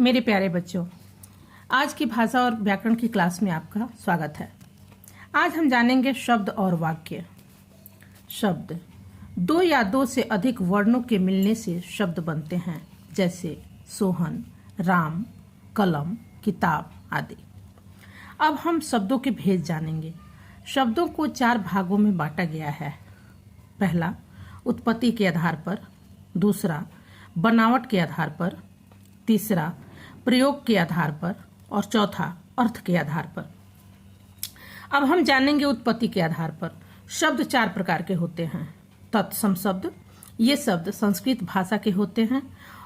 मेरे प्यारे बच्चों, आज की भाषा और व्याकरण की क्लास में आपका स्वागत है। आज हम जानेंगे शब्द और वाक्य। शब्द दो या दो से अधिक वर्णों के मिलने से शब्द बनते हैं, जैसे सोहन, राम, कलम, किताब आदि। अब हम शब्दों के भेद जानेंगे। शब्दों को 4 भागों में बांटा गया है। पहला, उत्पत्ति के आधार पर। दूसरा, बनावट के आधार पर। तीसरा, प्रयोग के आधार पर। और चौथा, अर्थ के आधार पर। अब हम जानेंगे उत्पत्ति के आधार पर। शब्द 4 प्रकार के होते हैं। तत्सम शब्द, ये शब्द संस्कृत भाषा के होते हैं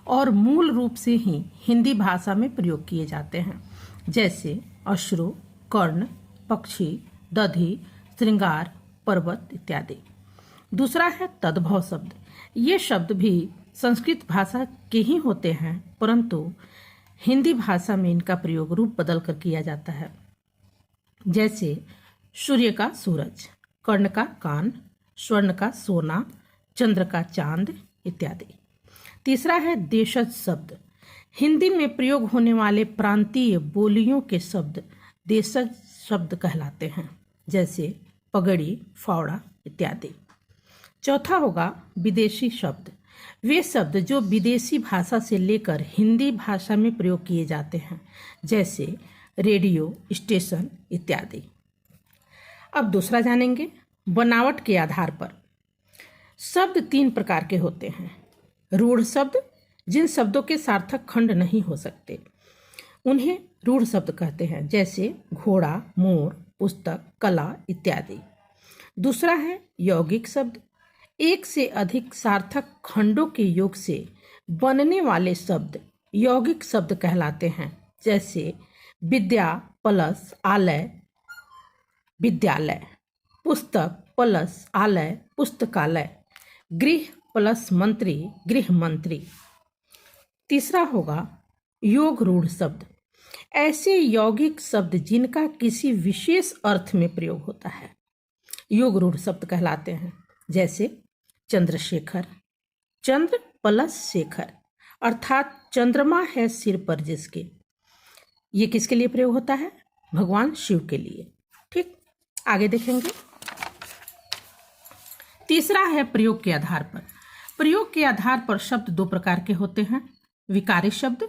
और मूल रूप से ही हिंदी भाषा में प्रयोग किए जाते हैं, जैसे अश्रु, कर्ण, पक्षी, दधि, श्रृंगार, पर्वत इत्यादि। दूसरा है तद्भव शब्द। ये शब्द भी संस्कृत भाषा के ही होते हैं, परंतु हिंदी भाषा में इनका प्रयोग रूप बदल कर किया जाता है, जैसे सूर्य का सूरज, कर्ण का कान, स्वर्ण का सोना, चंद्र का चांद इत्यादि। तीसरा है देशज शब्द। हिंदी में प्रयोग होने वाले प्रांतीय बोलियों के शब्द देशज शब्द कहलाते हैं, जैसे पगड़ी, फावड़ा इत्यादि। चौथा होगा विदेशी शब्द। वे शब्द जो विदेशी भाषा से लेकर हिंदी भाषा में प्रयोग किए जाते हैं, जैसे रेडियो, स्टेशन इत्यादि। अब दूसरा जानेंगे बनावट के आधार पर। शब्द 3 प्रकार के होते हैं। रूढ़ शब्द, जिन शब्दों के सार्थक खंड नहीं हो सकते, उन्हें रूढ़ शब्द कहते हैं, जैसे घोड़ा, मोर, पुस्तक, कला इत्यादि। दूसरा है यौगिक शब्द। एक से अधिक सार्थक खंडों के योग से बनने वाले शब्द यौगिक शब्द कहलाते हैं, जैसे विद्या प्लस आलय विद्यालय, पुस्तक प्लस आलय पुस्तकालय, गृह प्लस मंत्री गृह मंत्री। तीसरा होगा योग रूढ़ शब्द। ऐसे यौगिक शब्द जिनका किसी विशेष अर्थ में प्रयोग होता है, योग रूढ़ शब्द कहलाते हैं, जैसे चंद्रशेखर, चंद्र प्लस शेखर, अर्थात चंद्रमा है सिर पर जिसके। ये किसके लिए प्रयोग होता है? भगवान शिव के लिए। ठीक, आगे देखेंगे। तीसरा है प्रयोग के आधार पर। प्रयोग के आधार पर शब्द 2 प्रकार के होते हैं। विकारी शब्द,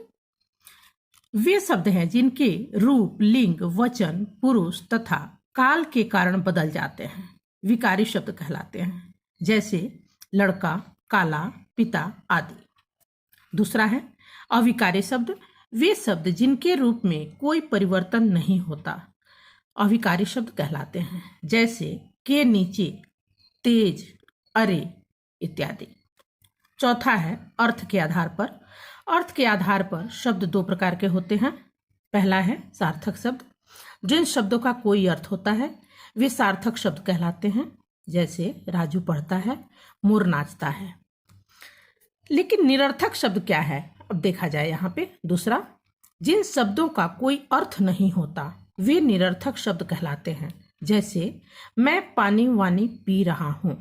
वे शब्द हैं जिनके रूप, लिंग, वचन, पुरुष तथा काल के कारण बदल जाते हैं, विकारी शब्द कहलाते हैं, जैसे लड़का, काला, पिता आदि। दूसरा है अविकारी शब्द। वे शब्द जिनके रूप में कोई परिवर्तन नहीं होता, अविकारी शब्द कहलाते हैं, जैसे के नीचे, तेज, अरे इत्यादि। चौथा है अर्थ के आधार पर। अर्थ के आधार पर शब्द 2 प्रकार के होते हैं। पहला है सार्थक शब्द। जिन शब्दों का कोई अर्थ होता है वे सार्थक शब्द कहलाते हैं, जैसे राजू पढ़ता है, मोर नाचता है। लेकिन निरर्थक शब्द क्या है? अब देखा जाए यहाँ पे। दूसरा, जिन शब्दों का कोई अर्थ नहीं होता वे निरर्थक शब्द कहलाते हैं, जैसे मैं पानी वानी पी रहा हूं।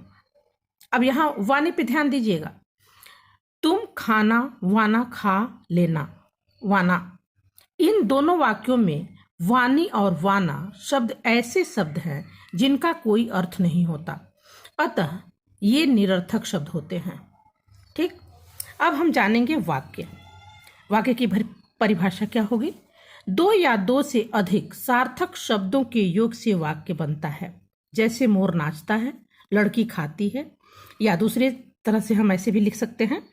अब यहाँ वानी पे ध्यान दीजिएगा। तुम खाना वाना खा लेना, वाना। इन दोनों वाक्यों में वानी और वाना शब्द ऐसे शब्द हैं जिनका कोई अर्थ नहीं होता, अतः ये निरर्थक शब्द होते हैं। ठीक, अब हम जानेंगे वाक्य। वाक्य की परिभाषा क्या होगी? 2 या 2 से अधिक सार्थक शब्दों के योग से वाक्य बनता है, जैसे मोर नाचता है, लड़की खाती है। या दूसरे तरह से हम ऐसे भी लिख सकते हैं,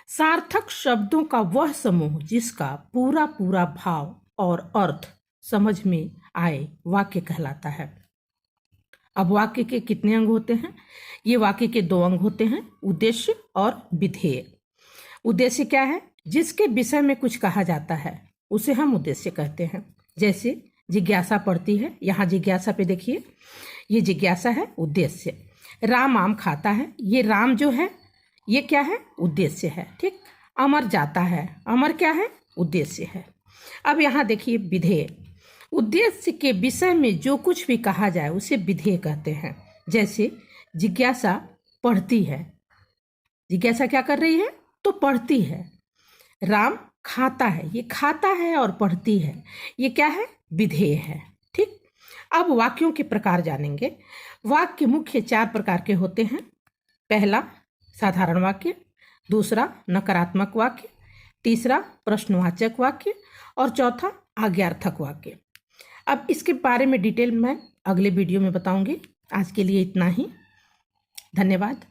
सार्थक शब्दों का वह समूह जिसका पूरा पूरा भाव और अर्थ समझ में आए वाक्य कहलाता है। अब वाक्य के कितने अंग होते हैं? ये वाक्य के 2 अंग होते हैं, उद्देश्य और विधेय। उद्देश्य क्या है? जिसके विषय में कुछ कहा जाता है उसे हम उद्देश्य कहते हैं, जैसे जिज्ञासा पढ़ती है। यहाँ जिज्ञासा पे देखिए, ये जिज्ञासा है, उद्देश्य। राम आम खाता है, ये राम जो है ये क्या है? उद्देश्य है। ठीक, अमर जाता है, अमर क्या है? उद्देश्य है। अब यहाँ देखिए विधेय। उद्देश्य के विषय में जो कुछ भी कहा जाए उसे विधेय कहते हैं, जैसे जिज्ञासा पढ़ती है। जिज्ञासा क्या कर रही है? तो पढ़ती है। राम खाता है, ये खाता है और पढ़ती है, ये क्या है? विधेय है। ठीक। अब वाक्यों के प्रकार जानेंगे। वाक्य मुख्य 4 प्रकार के होते हैं। पहला साधारण वाक्य, दूसरा नकारात्मक वाक्य, तीसरा प्रश्नवाचक वाक्य और चौथा आज्ञार्थक वाक्य। अब इसके बारे में डिटेल मैं अगले वीडियो में बताऊंगी। आज के लिए इतना ही। धन्यवाद।